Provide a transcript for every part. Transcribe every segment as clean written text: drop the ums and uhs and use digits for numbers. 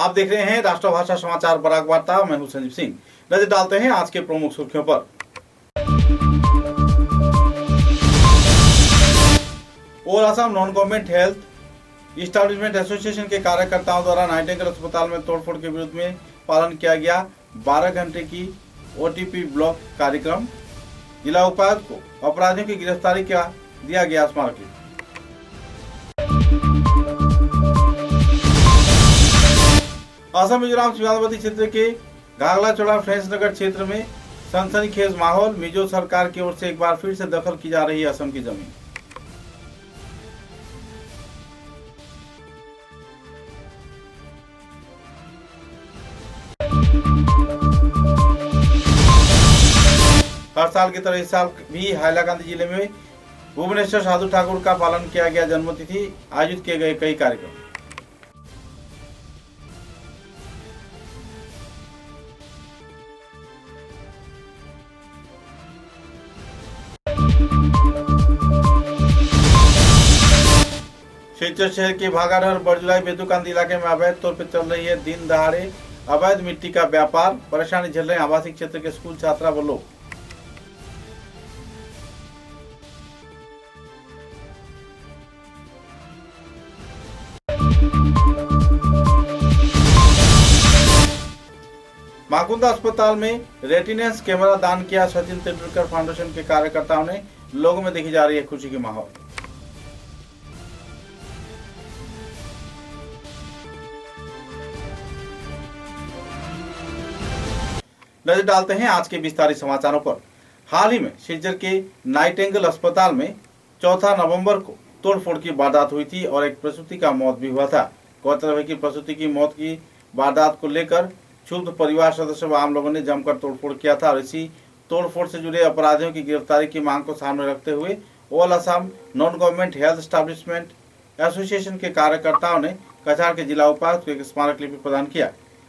आप देख रहे हैं राष्ट्रभाषा समाचार बराक वार्ता। मैं हूं संजीव सिंह। नजर डालते हैं आज के प्रमुख सुर्खियों पर। All Assam non government health establishment association के कार्यकर्ताओं द्वारा नाइटिंगेल अस्पताल में तोड़फोड़ के विरोध में पालन किया गया 12 घंटे की ओटीपी ब्लॉक कार्यक्रम। जिला उपायुक्त को अपराधियों की गिरफ्तारी का दिया गया स्मारक। असम मिजोरम सीमावर्ती क्षेत्र के घाघलाचोड़ा फ्रेंच नगर क्षेत्र में सनसनीखेज माहौल। मिजो सरकार की ओर से एक बार फिर से दखल की जा रही है असम की जमीन। हर साल की तरह इस साल भी हाइलाकांदी जिले में भुवनेश्वर साधु ठाकुर का पालन किया गया। जन्मतिथि आयोजित किए गए कई कार्यक्रम। सिलचर शहर के भागाडर बरजुलाई बेतुकांदी इलाके में अवैध तौर पर चल रही है दिन दहाड़े अवैध मिट्टी का व्यापार। परेशानी झेल रहे आवासीय क्षेत्र के स्कूल छात्रा व लोग। माकुंदा अस्पताल में रेटिनेंस कैमरा दान किया। सचिन तेंदुलकर फाउंडेशन के कार्यकर्ताओं ने। लोगों में देखी जा रही है खुशी की माहौल। नजर डालते हैं आज के विस्तारित समाचारों पर। हाल ही में सिलचर के नाइटिंगेल अस्पताल में 4 नवंबर को तोड़फोड़ की वारदात हुई थी और एक प्रसूति का मौत भी हुआ था। गौरतलब है कि प्रसूति की मौत की वारदात को लेकर क्षुब्ध परिवार सदस्य व आम लोगों ने जमकर तोड़फोड़ किया था और इसी तोड़फोड़ से जुड़े अपराधियों की गिरफ्तारी की मांग को सामने रखते हुए all Assam non government health establishment association के कार्यकर्ताओं ने कछार के जिला उपायुक्त को एक स्मारक लिपि प्रदान किया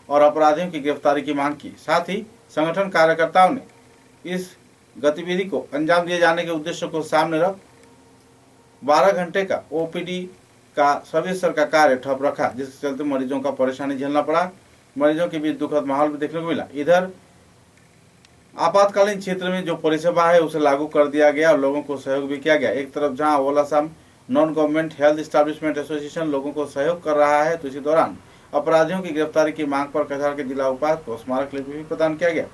और अपराधियों की गिरफ्तारी की मांग की। साथ ही संगठन कार्यकर्ताओं ने इस गतिविधि को अंजाम दिए जाने के उद्देश्य को सामने रख 12 घंटे का ओपीडी का सर्विस स्तर का कार्य ठप रखा, जिसके चलते मरीजों का परेशानी झेलना पड़ा। मरीजों के बीच दुखद माहौल भी देखने को मिला। इधर आपातकालीन क्षेत्र में जो परिसेवा है उसे लागू कर दिया गया और लोगों को सहयोग भी किया गया। एक तरफ जहां all Assam non government health establishment association लोगों को सहयोग कर रहा है, तो इसी दौरान अपराधियों की गिरफ्तारी की मांग पर कछार के जिला उपायुक्त को स्मारक लिपि भी प्रदान किया गया।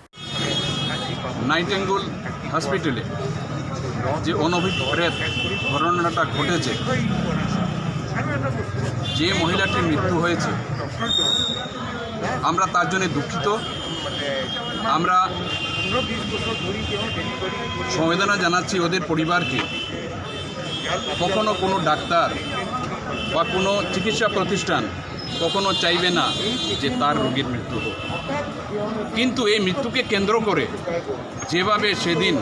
नाइटिंगेल हॉस्पिटले যে অনভিপ্রেত ঘটনাটা ঘটেছে, যে মহিলাটির মৃত্যু হয়েছে, আমরা তার জন্য দুঃখিত। আমরা সমবেদনা জানাচ্ছি ওদের পরিবারকে। কখনো কোনো ডাক্তার বা কোনো চিকিৎসা প্রতিষ্ঠান কখনো চাইবে না যে তার রোগীর মৃত্যু হোক, কিন্তু এই মৃত্যুকে কেন্দ্র করে যেভাবে সেদিন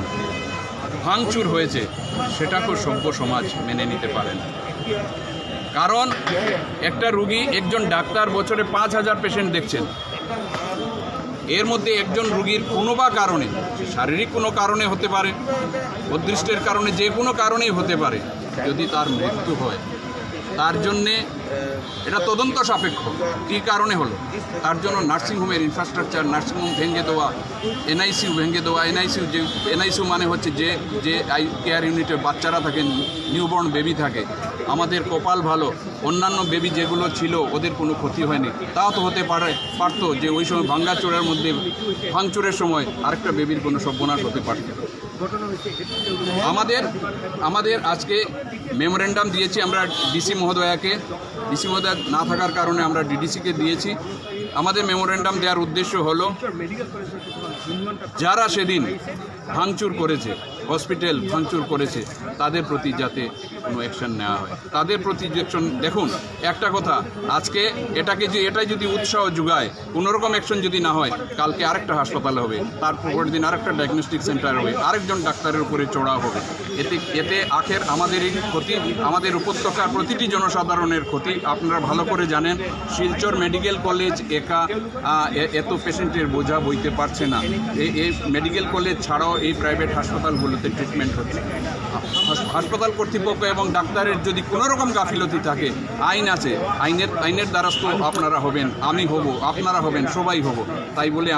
ভাঙচুর হয়েছে সেটাকেও সভ্য সমাজ মেনে নিতে পারে না। কারণ একটা রোগী, একজন ডাক্তার বছরে 5000 পেশেন্ট দেখছেন। এর মধ্যে একজন রোগীর কোনো বা কারণে, শারীরিক কোনো কারণে হতে পারে, অদৃষ্টের কারণে, যে কোনো কারণেই হতে পারে, যদি তার মৃত্যু হয় তার জন্যে এটা তদন্ত সাপেক্ষ কী কারণে হলো, তার জন্য নার্সিংহোমের ইনফ্রাস্ট্রাকচার, নার্সিংহোম ভেঙে দেওয়া, এনআইসিউ ভেঙে দেওয়া। এনআইসিউ মানে হচ্ছে যে কেয়ার ইউনিটে বাচ্চারা থাকেন, নিউবর্ন বেবি থাকে। আমাদের কপাল ভালো, অন্যান্য বেবি যেগুলো ছিল ওদের কোনো ক্ষতি হয়নি। তাও তো হতে পারতো যে ওই সময় ভাঙাচোরের মধ্যে, ভাঙচুরের সময় আরেকটা বেবির কোনো সর্বনাশ হতে পারত। আমাদের আজকে মেমোরেন্ডাম দিয়েছি আমরা ডিসি মহোদয়াকে। ডিসি মহোদয় না থাকার কারণে আমরা ডিডিসিকে দিয়েছি। আমাদের মেমোরেন্ডাম দেওয়ার উদ্দেশ্য হলো যারা সেদিন ভাঙচুর করেছে, হসপিটাল ভাঙচুর করেছে, তাদের প্রতি যাতে কোনো অ্যাকশন নেওয়া হয়, তাদের প্রতি অ্যাকশন। দেখুন একটা কথা, আজকে এটাই যদি উৎসাহ যোগায়, কোনোরকম অ্যাকশন যদি না হয়, কালকে আরেকটা হাসপাতাল হবে, তার পরের দিন আরেকটা ডায়াগনস্টিক সেন্টার হবে, আরেকজন ডাক্তারের উপরে চড়াও হবে। এতে আখের আমাদেরই ক্ষতি, আমাদের উপত্যকার প্রতিটি জনসাধারণের ক্ষতি। আপনারা ভালো করে জানেন শিলচর মেডিকেল কলেজ একা এত পেশেন্টের বোঝা বইতে পারছে না। এই মেডিকেল কলেজ ছাড়াও এই প্রাইভেট হাসপাতালগুলোতে ট্রিটমেন্ট হচ্ছে। হাসপাতাল কর্তৃপক্ষ এবং ডাক্তারের যদি কোনো রকম গাফিলতি থাকে, আইন আছে, আইনের দ্বারস্থ আপনারা হবেন, আমি হব, আপনারা হবেন, সবাই হব। তাই বলে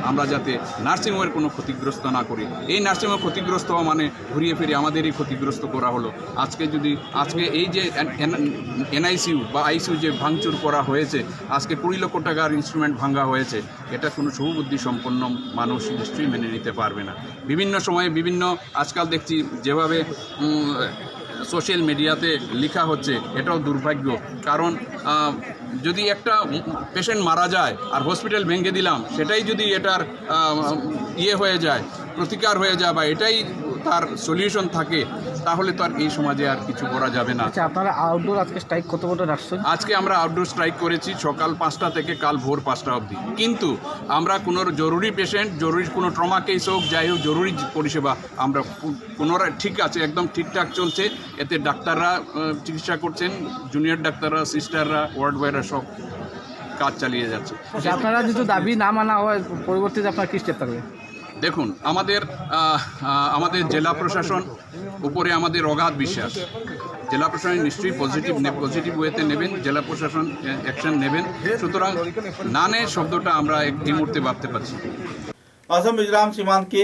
আমরা যাতে নার্সিংহোমের কোনো ক্ষতিগ্রস্ত না করি। এই নার্সিংহোম ক্ষতিগ্রস্ত হওয়া মানে ঘুরিয়ে ফিরে আমাদেরই ক্ষতিগ্রস্ত করা হলো। আজকে এই যে এনআইসিইউ বা আইসিইউ যে ভাঙচুর করা হয়েছে, আজকে 20 লক্ষ টাকার ইনস্ট্রুমেন্ট ভাঙা হয়েছে, এটা কোনো সুবুদ্ধি সম্পন্ন মানুষ নিশ্চয়ই মেনে নিতে পারবে না। বিভিন্ন সময়ে আজকাল দেখছি যেভাবে সোশ্যাল মিডিয়াতে লেখা হচ্ছে, এটাও দুর্ভাগ্য। কারণ যদি একটা পেশেন্ট মারা যায় আর হসপিটাল ভেঙে দিলাম, সেটাই যদি এটার হয়ে যায়, প্রতিকার হয়ে যায়, বা এটাই তার সলিউশন থাকে, তাহলে তো আর এই সমাজে আর কিছু করা যাবে না। আচ্ছা, আপনারা আউটডোর আজকে স্ট্রাইক কত রাখছেন? আজকে আমরা আউটডোর স্ট্রাইক করেছি সকাল 5টা থেকে কাল ভোর 5টা অবধি। কিন্তু আমরা কোনো জরুরি পেশেন্ট, জরুরি কোনো ট্রমা কেস হোক, যাই হোক, জরুরি পরিষেবা আমরা পুনরায় ঠিক আছে, একদম ঠিকঠাক চলছে। এতে ডাক্তাররা চিকিৎসা করছেন, জুনিয়র ডাক্তাররা, সিস্টাররা, ওয়ার্ড বয়রা সব কাজ চালিয়ে যাচ্ছে। আপনারা যদি দাবি না মানা হয়, পরবর্তীতে আপনারা কি স্টেপ থাকবে? দেখুন, আমাদের জেলা প্রশাসন উপরে আমাদের অগাধ বিশ্বাস। জেলা প্রশাসন নিশ্চয়ই পজিটিভ ওয়েতে নেবেন, জেলা প্রশাসন অ্যাকশন নেবেন। সুতরাং নানে শব্দটা আমরা এই মুহূর্তে ভাবতে পারছি। असम मिजोरम सीमांत के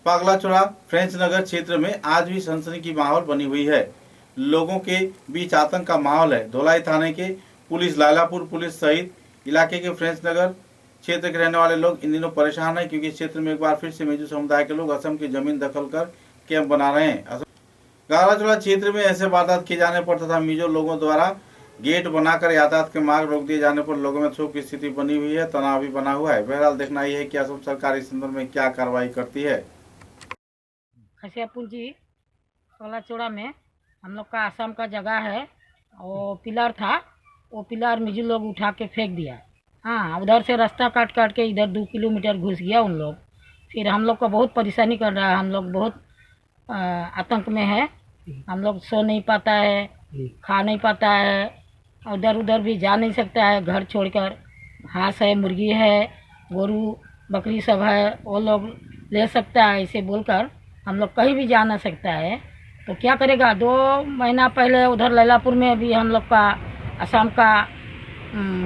पागलाचोड़ा फ्रेंच नगर क्षेत्र में आज भी सनसनी की माहौल बनी हुई है। लोगों के बीच आतंक का माहौल है। धोलाई थाने के पुलिस, लायलापुर पुलिस सहित इलाके के फ्रेंच नगर क्षेत्र के रहने वाले लोग इन दिनों परेशान हैं, क्योंकि इस क्षेत्र में एक बार फिर से मिजो समुदाय के लोग असम की जमीन दखल कर कैंप बना रहे हैं। गागलाचोड़ा क्षेत्र में ऐसे वारदात किए जाने पर तथा मिजो लोगों द्वारा गेट बनाकर यातायात के मार्ग रोक दिए जाने पर लोगों में क्षोभ की स्थिति बनी हुई है, तनाव भी बना हुआ है। बहरहाल देखना यह है कि असम सरकार इस संदर्भ में क्या कार्रवाई करती है। खसियापुंजी गागलाचोड़ा में हम लोग का असम का जगह है, वो पिलर था, वो पिलर मिजो लोग उठा के फेंक दिया। हाँ, उधर से रास्ता काट के इधर 2 किलोमीटर घुस गया उन लोग। फिर हम लोग को बहुत परेशानी कर रहा है, हम लोग बहुत आतंक में है। हम लोग सो नहीं पाता है, खा नहीं पाता है, उधर उधर भी जा नहीं सकता है घर छोड़कर। हांस है, मुर्गी है, गोरू बकरी सब है, वो लोग ले सकता है, ऐसे बोलकर हम लोग कहीं भी जा ना सकता है। तो क्या करेगा? 2 महीना पहले उधर लैलापुर में भी हम लोग का असम का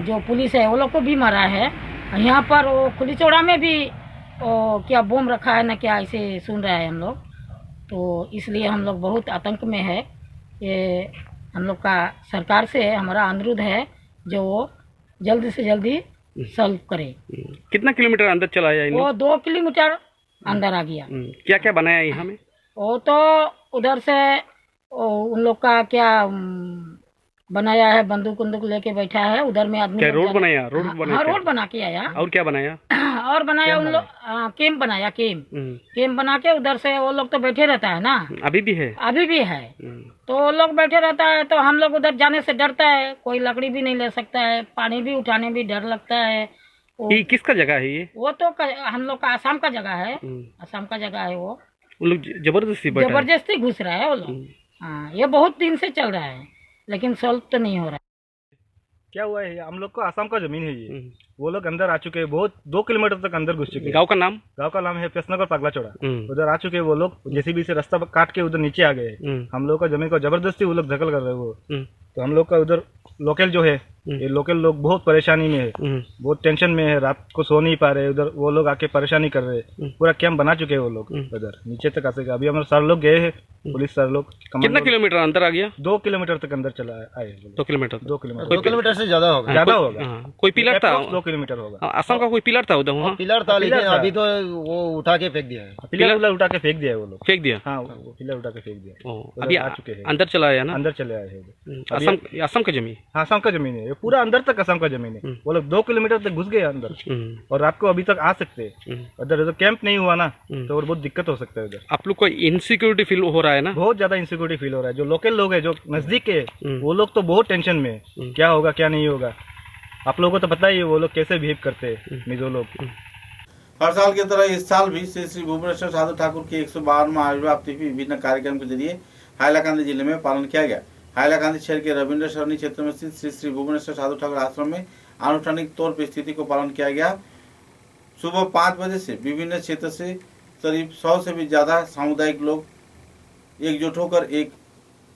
जो पुलिस है वो लोग को भी मारा है। यहाँ पर वो खुलीचौड़ा में भी वो क्या बम रखा है ना क्या, ऐसे सुन रहा है हम लोग। तो इसलिए हम लोग बहुत आतंक में है। ये हम लोग का सरकार से हमारा अनुरोध है जो वो जल्दी से जल्दी सॉल्व करे। कितना किलोमीटर अंदर चला जाए? वो 2 किलोमीटर अंदर आ गया। क्या क्या बनाया यहाँ में? वो तो उधर से उन लोग का क्या बनाया है, बंदूक लेके बैठा है उधर में आदमी। क्या रोड बनाया? हाँ, रोड बना के आया। और क्या बनाया? और बनाया उन लोग कैंप बनाया, कैंप बना के उधर से वो लोग तो बैठे रहता है ना, अभी भी है। तो वो लोग बैठे रहता है, तो हम लोग उधर जाने से डरता है, कोई लकड़ी भी नहीं ले सकता है, पानी भी उठाने भी डर लगता है। ये किसका जगह है ये? वो तो हम लोग का असम का जगह है, असम का जगह है। वो लोग जबरदस्ती घुस रहा है वो लोग। हाँ, ये बहुत दिन से चल रहा है, लेकिन सॉल्व तो नहीं हो रहा है। क्या हुआ है, हम लोग को आसाम का जमीन है ये। वो लोग अंदर आ चुके हैं, बहुत 2 किलोमीटर तक अंदर घुस चुके हैं। गांव का नाम है पेसनगर पागलाचोड़ा। उधर आ चुके हैं वो लोग, जेसीबी से रास्ता काट के उधर नीचे आ गए। हम लोग का जमीन को जबरदस्ती वो लोग दखल कर रहे हैं वो। तो हम लोग का उधर लोकल जो है, ये लोकल लोग बहुत परेशानी में है, बहुत टेंशन में है, रात को सो नहीं पा रहे। उधर वो लोग आके परेशानी कर रहे हैं, पूरा कैंप बना चुके हैं वो लोग उधर नीचे तक आ सके। अभी हमारे सर लोग गए हैं, पुलिस सर लोग। कितना किलोमीटर अंदर आ गया? 2 किलोमीटर तक अंदर चला आए। 2 किलोमीटर 2 किलोमीटर से ज्यादा होगा। कोई पिलर था? 2 किलोमीटर होगा। असम का कोई पिलर था उधर? वहाँ पिलर था, लेकिन अभी तो वो उठा के फेंक दिया है। पिलर उठा के फेंक दिया है वो लोग। फेंक दिया? हाँ, वो पिलर उठा के फेंक दिया। अभी आ चुके हैं, अंदर चला आया ना? अंदर चले आए हैं। असम का जमीन? हाँ, असम का जमीन है, पूरा अंदर तक असम का जमीन है। वो लोग 2 किलोमीटर तक घुस गए अंदर, और रात को अभी तक आ सकते हैं। उधर कैंप नहीं हुआ ना, तो बहुत दिक्कत हो सकता है उधर। आप लोग को इनसिक्योरिटी फील हो रहा है ना? बहुत ज्यादा इनसिक्योरिटी फील हो रहा है। जो लोकल लोग है, जो नजदीक के, वो लोग तो बहुत टेंशन में है, क्या होगा क्या नहीं होगा। आप लोगों को तो पता ही है वो लोग कैसे बिहेव करते हैं मिजो लोग। हर साल की तरह इस साल भी श्री श्री भुवनेश्वर साधु ठाकुर के 152वां आविर्भाव तिथि विभिन्न कार्यक्रम के जरिए हाइलाकांदी जिले में पालन किया गया। हाइलाकांदी शहर के रविंद्र सरणी क्षेत्र में स्थित श्री श्री भुवनेश्वर साधु ठाकुर आश्रम में आनुष्ठानिक तौर पर स्थिति को पालन किया गया। सुबह 5 बजे से विभिन्न क्षेत्र से करीब 100 से भी ज्यादा सामुदायिक लोग एकजुट होकर एक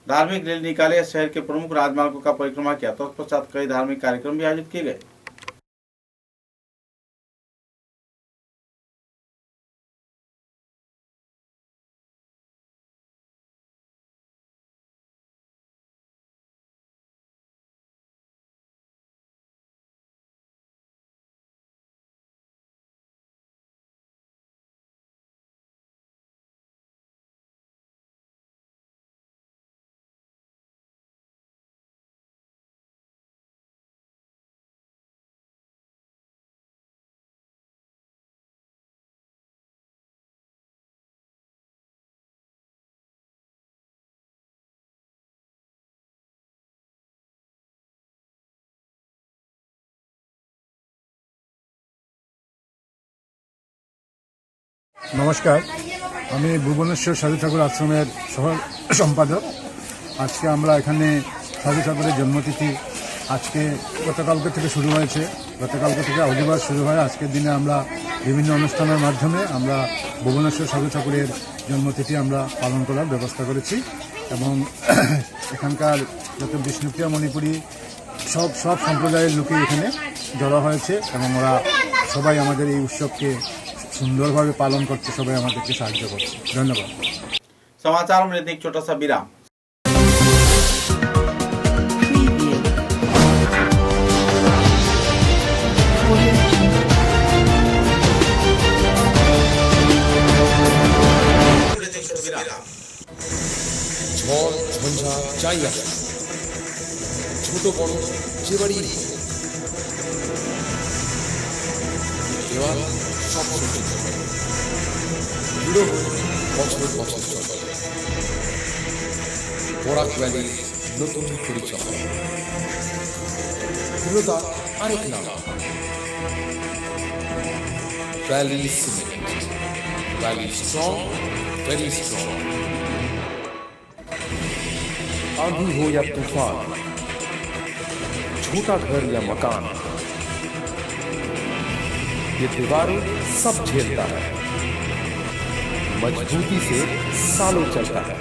धार्मिक रैली निकाले, शहर के प्रमुख राजमार्गों का परिक्रमा किया। तत्पश्चात कई धार्मिक कार्यक्रम भी आयोजित किए गए। নমস্কার, আমি ভুবনেশ্বর সাধু ঠাকুর আশ্রমের সহ সম্পাদক। আজকে আমরা এখানে সাধু ঠাকুরের জন্মতিথি আজকে গতকালকে থেকে শুরু হয়েছে। গতকালকে থেকে অধিবাস শুরু হয়। আজকের দিনে আমরা বিভিন্ন অনুষ্ঠানের মাধ্যমে আমরা ভুবনেশ্বর সাধু ঠাকুরের জন্মতিথি আমরা পালন করার ব্যবস্থা করেছি এবং এখানকার যত বিষ্ণুপ্রিয়া মণিপুরী সব সম্প্রদায়ের লোকই এখানে জড়ো হয়েছে এবং ওরা সবাই আমাদের এই উৎসবকে সুন্দরভাবে পালন করতে সবাই আমাদেরকে সাহায্য করছে। ধন্যবাদ। समाचारों में एक छोटा सा विराम। ঝড় ঝঞ্ঝা যাই আসে, ছোট বড় যে বাড়ি দেওয়াল সব সহ্য করবে। দৃঢ় বছর বছর চলে বরাক ভ্যালির নতুন পরিচয়। দৃঢ়তা আরেক নাম valley cement. Valley strong, very strong. आंधी हो या तूफान, छोटा घर या मकान, ये दीवारें सब झेलता है, मजबूती से सालों चलता है।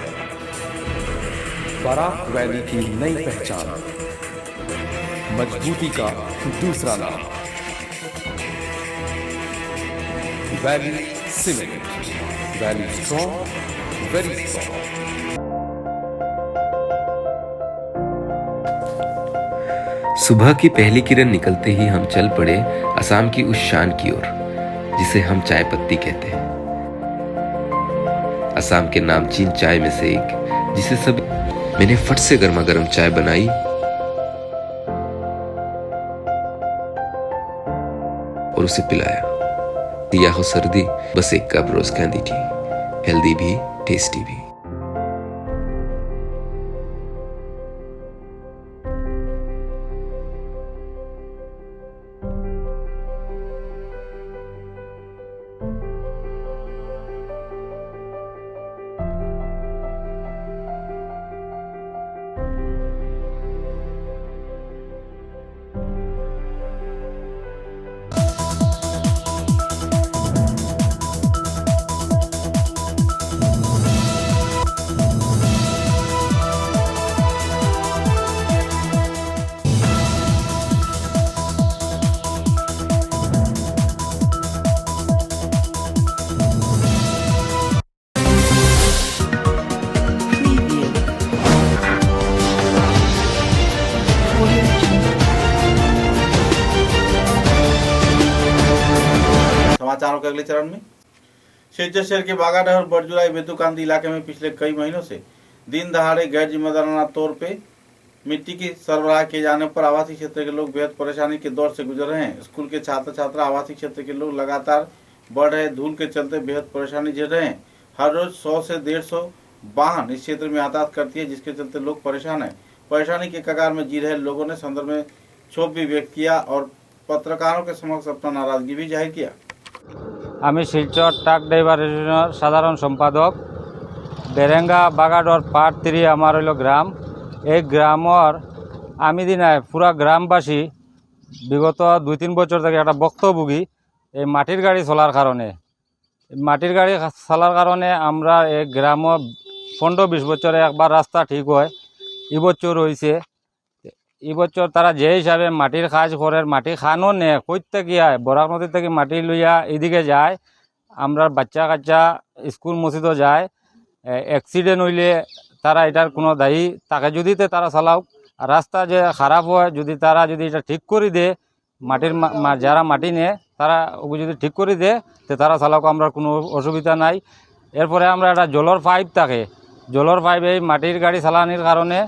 बराक वैली की नई पहचान, मजबूती का दूसरा नाम valley cement. Valley strong, very strong. सुबह की पहली किरण निकलते ही हम चल पड़े असम की उस शान की ओर जिसे हम चाय पत्ती कहते हैं। असम के नामचीन चाय में से एक जिसे सब मैंने फट से गर्मा गर्म चाय बनाई और उसे पिलाया। दिया हो सर्दी, बस एक कप रोज कैंडी थी, हेल्दी भी टेस्टी भी। समाचारों के अगले चरण में सिलचर शहर के बागाडहर बड़जुलाई बेतुकांदी इलाके में पिछले कई महीनों से दिन दहाड़े गैर जिम्मेदाराना तौर पे मिट्टी की सरबराह किए जाने पर आवासीय क्षेत्र के लोग बेहद परेशानी के दौर से गुजर रहे हैं। स्कूल के छात्र छात्रा आवासीय क्षेत्र के लोग लगातार बढ़ रहे धूल के चलते बेहद परेशानी झेल रहे हैं। हर रोज 100 से 150 वाहन इस क्षेत्र में यातायात करती है, जिसके चलते लोग परेशान है। परेशानी के कगार में जी रहे लोगों ने संदर्भ में क्षोभ भी व्यक्त किया और पत्रकारों के समक्ष अपना नाराजगी भी जाहिर किया। আমি শিলচর ট্রাক ড্রাইভার অ্যাসোসিয়েশনের সাধারণ সম্পাদক। বেরেঙ্গা বাগাডর পার্ট 3 আমার হইল গ্রাম। এই গ্রামর আমি দিনায় পুরা গ্রামবাসী বিগত 2-3 বছর থেকে একটা ভুক্তভোগী এই মাটির গাড়ি চলার কারণে। মাটির গাড়ি চলার কারণে আমরা এই গ্রাম 15-20 বছরে একবার রাস্তা ঠিক হয়। এবছর হয়েছে, এবছর তারা যে হিসাবে মাটির কাজ করে, মাটি খানো নে কইতে গিয়া বরাক নদী থেকে মাটি লইয়া এদিকে যায়, আমরা বাচ্চা কাচ্চা স্কুল মসজিদও যায়। অ্যাক্সিডেন্ট হইলে তারা এটার কোনো দায়ী তাকে যদি তারা চালাওক। রাস্তা যে খারাপ হয় যদি তারা যদি এটা ঠিক করে দে, মাটির যারা মাটি নেয় তারা যদি ঠিক করে দে তো তারা চালাওক, আমরা কোনো অসুবিধা নাই। এরপরে আমরা একটা জলের পাইপ থাকে, জলের পাইপ এই মাটির গাড়ি চালানির কারণে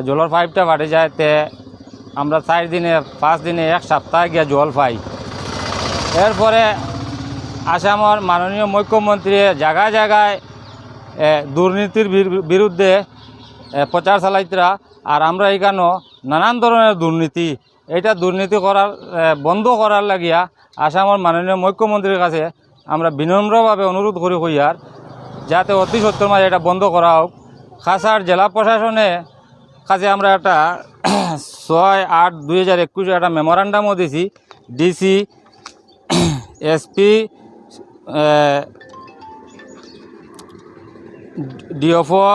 জলের পাইপটা ফাটে যায়, তে আমরা 4 দিনে 5 দিনে 1 সপ্তাহে গিয়া জল পাই। এরপরে আসামের মাননীয় মুখ্যমন্ত্রী জায়গায় জায়গায় দুর্নীতির বিরুদ্ধে প্রচার চালাইতরা, আর আমরা এখানেও নানান ধরনের দুর্নীতি, এটা দুর্নীতি করার বন্ধ করার লাগিয়া আসামের মাননীয় মুখ্যমন্ত্রীর কাছে আমরা বিনম্রভাবে অনুরোধ করি হইয়ার যাতে অতি সত্তর মাঝে এটা বন্ধ করা হোক। কাছাড় জেলা প্রশাসনে কাছে আমরা একটা 6/8/2021 একটা মেমোরান্ডামও দিছি। ডিসি, এসপি, ডিএফও,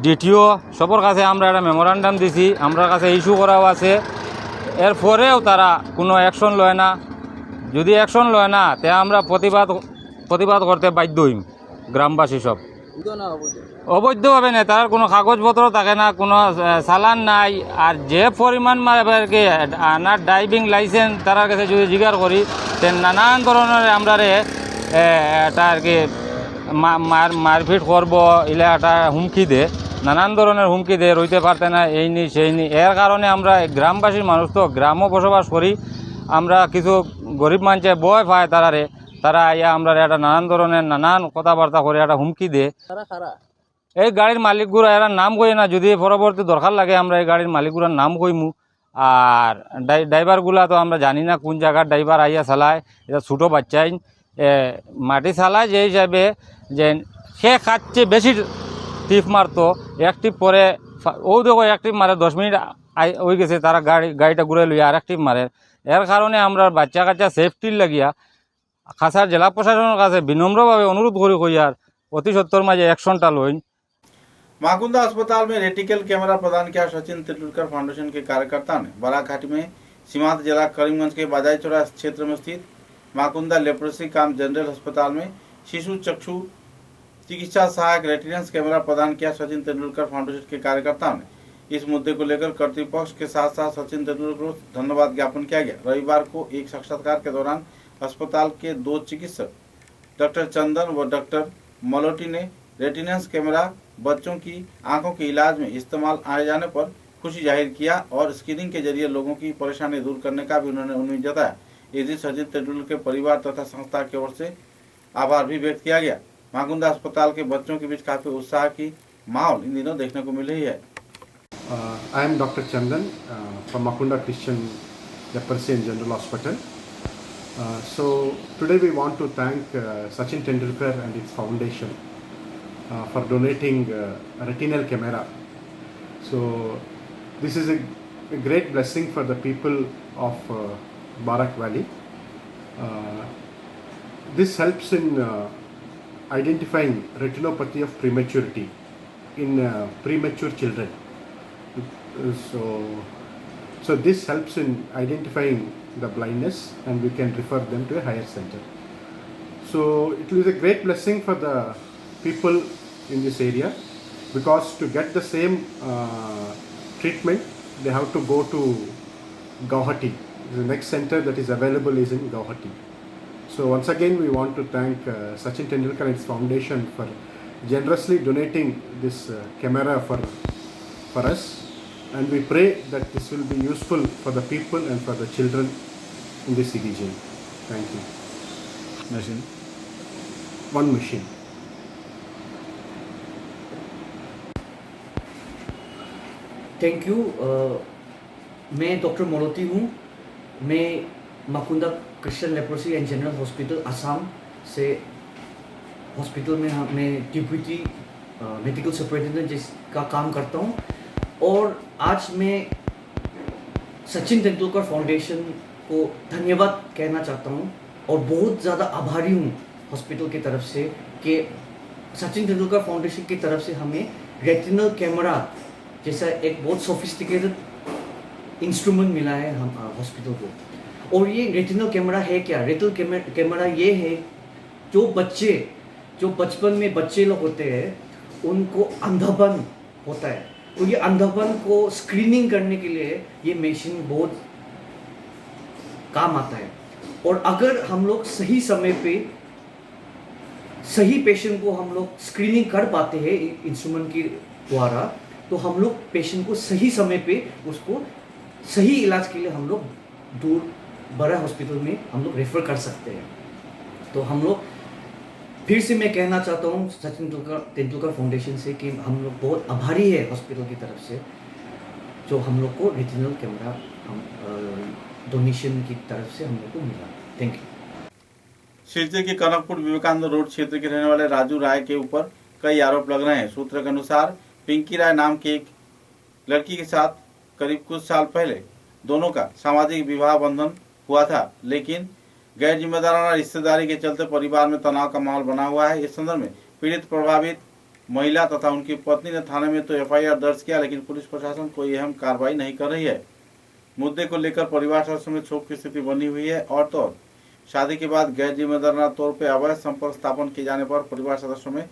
ডিটিও সবার কাছে আমরা একটা মেমোরান্ডাম দিছি, আমরা কাছে ইস্যু করাও আছে। এরপরেও তারা কোনো অ্যাকশন লয় না। যদি অ্যাকশন লয় না তে আমরা প্রতিবাদ করতে বাধ্য হইম। গ্রামবাসী সব অবৈধ হবে না, তার কোনো কাগজপত্র থাকে না, কোনো চালান নাই। আর যে পরিমাণ মারকে আনার ড্রাইভিং লাইসেন্স তার কাছে যদি জিজ্ঞাসা করি তে নানান ধরনের আমরা এটা আর কি মারপিট করবো ইলে একটা হুমকি দে, নানান ধরনের হুমকি দে, রইতে পারতে না, এই নি সেই নি। এর কারণে আমরা গ্রামবাসীর মানুষ তো গ্রামও বসবাস করি, আমরা কিছু গরিব মানুষে ভয় পায় তারা ইয়া আমরা একটা নানান ধরনের নানান কথাবার্তা করে একটা হুমকি দে। এই গাড়ির মালিকগুলো এরা নাম কই না, যদি পরবর্তী দরকার লাগে আমরা এই গাড়ির মালিকগুলোর নাম কইমু। আর ড্রাইভারগুলা তো আমরা জানি না কোন জায়গার ড্রাইভার আইয়া চালায়, এটা ছোটো বাচ্চাই মাটি চালায় যে হিসাবে যে সে খাচ্ছে বেশি টিপ মারতো, এক টিপ পরে ও দেখো এক টিপ মারে 10 মিনিট হয়ে গেছে তারা গাড়িটা ঘুরে লইয়া আর এক টিপ মারে। এর কারণে আমরা বাচ্চা কাচ্চা সেফটির লাগিয়া কাছাড় জেলা প্রশাসনের কাছে বিনম্রভাবে অনুরোধ করি হইয়ার অতি সত্তর মাঝে एक्शनটা লইন। माकुंदा अस्पताल में रेटिकल कैमरा प्रदान किया। सचिन तेंदुलकर फाउंडेशन के कार्यकर्ता ने बाराघाटी में सीमांत जिला करीमगंज के बाजाईचौरा क्षेत्र में स्थित माकुंदा लेप्रोसी काम जनरल अस्पताल में शिशु चक्षु चिकित्सा सहायक रेटिनेंस कैमरा प्रदान किया। सचिन तेंदुलकर फाउंडेशन के कार्यकर्ताओं ने इस मुद्दे को लेकर कर्तृपक्ष के साथ साथ सचिन तेंदुलकर को धन्यवाद ज्ञापन किया गया। रविवार को एक साक्षात्कार के दौरान अस्पताल के 2 चिकित्सक डॉक्टर चंदन व डॉक्टर मलोटी ने रेटिनेंस कैमरा बच्चों की आंखों के इलाज में इस्तेमाल आए जाने पर खुशी जाहिर किया और स्क्रीनिंग के जरिए लोगों की परेशानी दूर करने का भी उन्होंने उम्मीद जताया। इस दिन सचिन तेंदुलकर के परिवार तथा संस्था की ओर से आभार भी व्यक्त किया गया। माकुंदा अस्पताल के बच्चों के बीच काफी उत्साह की माहौल इन दिनों देखने को मिल रही है। I am Dr. Chandan from Makunda Christian Leprosy and General Hospital. So today we want to thank Sachin Tendulkar and its foundation for donating a retinal camera. So this is a great blessing for the people of Barak Valley. This helps in identifying retinopathy of prematurity in premature children. So this helps in identifying the blindness and we can refer them to a higher center. So it is a great blessing for the people in this area because to get the same treatment they have to go to Guwahati. The next center that is available is in Guwahati. So once again we want to thank Sachin Tendulkar and its foundation for generously donating this camera for us. And we pray that this will be useful for the people and for the children in this region. Thank you. Machine. One machine. Thank you. मैं doctor Moloti हूँ। मैं Makunda Christian leprosy and general hospital Assam से hospital में मैं deputy medical superintendent जिसका काम करता हूँ। और आज मैं सचिन तेंदुलकर फाउंडेशन को धन्यवाद कहना चाहता हूँ और बहुत ज़्यादा आभारी हूँ हॉस्पिटल की तरफ से कि सचिन तेंदुलकर फाउंडेशन की तरफ से हमें रेटिनल कैमरा जैसा एक बहुत सोफिस्टिकेटेड इंस्ट्रूमेंट मिला है हम हॉस्पिटल को। और ये रेटिनल कैमरा है क्या? रेटिनल कैमरा ये है जो बचपन में बच्चे लोग होते हैं उनको अंधापन होता है, तो ये अंधापन को स्क्रीनिंग करने के लिए ये मशीन बहुत काम आता है। और अगर हम लोग सही समय पे सही पेशेंट को हम लोग स्क्रीनिंग कर पाते हैं इंस्ट्रूमेंट के द्वारा, तो हम लोग पेशेंट को सही समय पे उसको सही इलाज के लिए हम लोग दूर बड़ा हॉस्पिटल में हम लोग रेफर कर सकते हैं। तो हम लोग फिर से मैं कहना चाहता हूँ सचिन तेंदुलकर फाउंडेशन से कि हम लोग बहुत आभारी है हॉस्पिटल की तरफ से जो हम लोग को रेटिनल कैमरा हम डोनेशन की तरफ से हम लोग को मिला। Thank you. सिरजे के कनकपुर विवेकानंद रोड क्षेत्र के रहने वाले राजू राय के ऊपर कई आरोप लग रहे हैं। सूत्र के अनुसार पिंकी राय नाम की एक लड़की के साथ करीब कुछ साल पहले दोनों का सामाजिक विवाह बंधन हुआ था, लेकिन गैर जिम्मेदाराना रिश्तेदारी के चलते परिवार में तनाव का माहौल बना हुआ है। इस संदर्भ में पीड़ित प्रभावित महिला तथा उनकी पत्नी ने थाने में तो एफआईआर दर्ज किया, लेकिन पुलिस प्रशासन कोई अहम कार्रवाई नहीं कर रही है। मुद्दे को लेकर परिवार सदस्यों में क्षोभ की स्थिति बनी हुई है। और तो शादी के बाद गैर जिम्मेदाराना तौर पर अवैध संपर्क स्थापन किए जाने पर परिवार सदस्यों में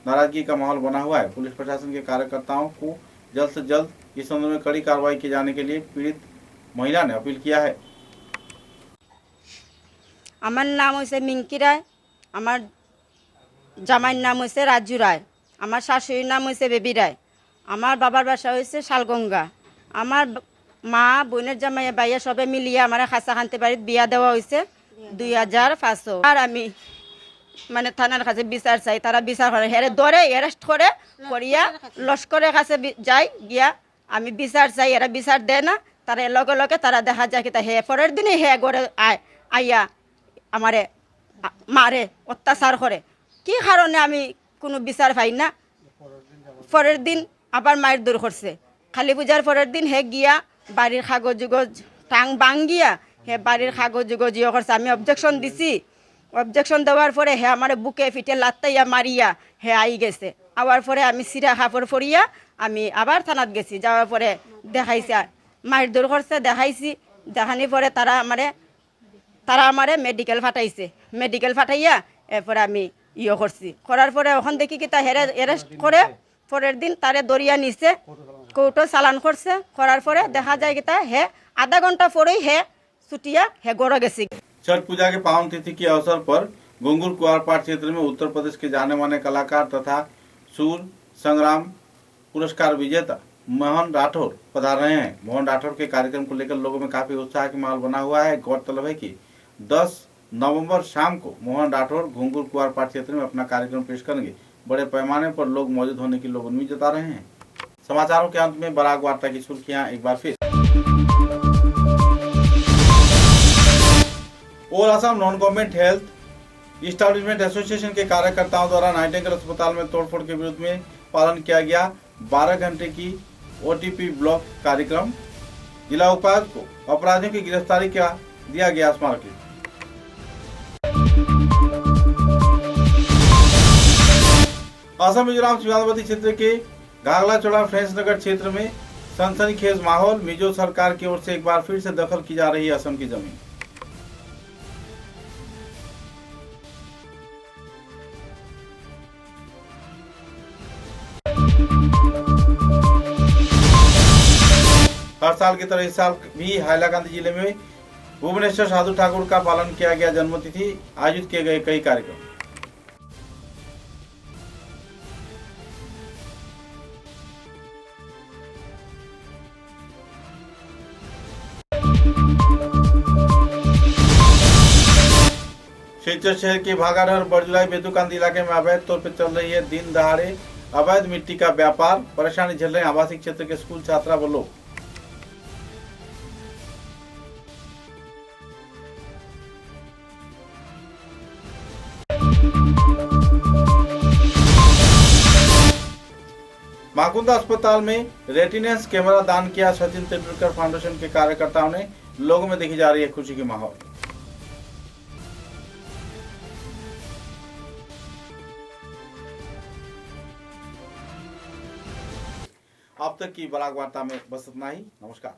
नाराजगी का माहौल बना हुआ है। पुलिस प्रशासन के कार्यकर्ताओं को जल्द से जल्द इस संदर्भ में कड़ी कार्रवाई किए जाने के लिए पीड़ित महिला ने अपील किया है। আমার নাম হয়েছে মিঙ্কি রায়, আমার জামাইয়ের নাম হয়েছে রাজু রায়, আমার শাশুড়ির নাম হয়েছে বেবি রায়, আমার বাবার বাসা হয়েছে শালগঙ্গা। আমার মা বোনের জামাইয়া বাইয়া সবে মিলিয়ে আমার খাসাখান্তি বাড়িতে বিয়া দেওয়া হয়েছে 2005। আর আমি মানে থানার কাছে বিচার চাই, তারা বিচার করে হেরে ধরে অ্যারেস্ট করে করিয়া লস্করের কাছে যাই গিয়া আমি বিচার চাই, এরা বিচার দেয় না। তারা লগে লগে তারা দেখা যায় কি হে পরের দিনে হে গড়ে আইয়া আমারে মারে অত্যাচার করে। কি কারণে আমি কোনো বিচার পাই না। পরের দিন আবার মায়ের দূর করছে। কালী পূজার পরের দিন হে গিয়া বাড়ির কাগজ জুগজ টাং ভাঙ্গিয়া হে বাড়ির কাগজ জুগজ ইয়ে করছে। আমি অবজেকশন দিছি, অবজেকশন দেওয়ার পরে হে আমার বুকে ফিটে লাত্তাইয়া মারিয়া হে আই গেছে। আবার পরে আমি সিরা কাপড় পরিয়া আমি আবার থানাত গেছি। যাওয়ার পরে দেখাইছে মায়ের দূর করছে, দেখাইছি। দেখানি পরে তারা আমারে মেডিকেল ফাটাইছে। মেডিকেল ফাটাইয়া এরপরে আমি ইয়ে করছি। করার পরে ওখান দেখি কি তা হেরে অ্যারেস্ট করে পরের দিন তারে দরিয়া নিছে, কোর্টও চালান করছে। করার পরে দেখা যায় কি তা হে आधा घंटा পরেই হে ছুটিয়া হে গড় গেছি। छठ पूजा के पावन तिथि के अवसर पर घुंगुर कुआरपाट क्षेत्र में उत्तर प्रदेश के जाने माने कलाकार तथा सूर संग्राम पुरस्कार विजेता मोहन राठौर पधार रहे हैं। मोहन राठौर के कार्यक्रम को लेकर लोगों में काफी उत्साह का माहौल बना हुआ है। गौरतलब है कि 10 नवंबर शाम को मोहन राठौर घुंगुर कुआरपाट क्षेत्र में अपना कार्यक्रम पेश करेंगे। बड़े पैमाने पर लोग मौजूद होने की लोग उम्मीद जता रहे हैं। समाचारों के अंत में बराक वार्ता की सुर्खियां एक बार फिर। All Assam non government health establishment association के कार्यकर्ताओं द्वारा नाइटिंगेल अस्पताल में तोड़फोड़ के विरुद्ध में पालन किया गया 12 घंटे की ओटीपी ब्लॉक कार्यक्रम। जिला उपायुक्त को अपराधियों की गिरफ्तारी का दिया गया स्मारक। असम मिजोरम सीमावर्ती क्षेत्र के घाघलाचोड़ा फ्रेंच नगर क्षेत्र में सनसनीखेज माहौल। मिजो सरकार की ओर से एक बार फिर से दखल की जा रही है असम की जमीन। हर साल की तरह इस साल भी हाइलाकांदी जिले में भुवनेश्वर साधु ठाकुर का पालन किया गया। जन्मतिथि आयोजित किए गए कई कार्यक्रम। सिलचर शहर के भागाडर बरजुलाई बेतुकांदी इलाके में अवैध तौर पर चल रही है दिन दहाड़े अवैध मिट्टी का व्यापार। परेशानी झेल रहे आवासीय क्षेत्र के स्कूल छात्रा व लोग। माकुंदा अस्पताल में रेटिनेंस कैमरा दान किया। सचिन तेंदुलकर फाउंडेशन के कार्यकर्ताओं ने। लोगों में देखी जा रही है खुशी की माहौल। अब तक की बराक वार्ता में बस इतना ही। नमस्कार।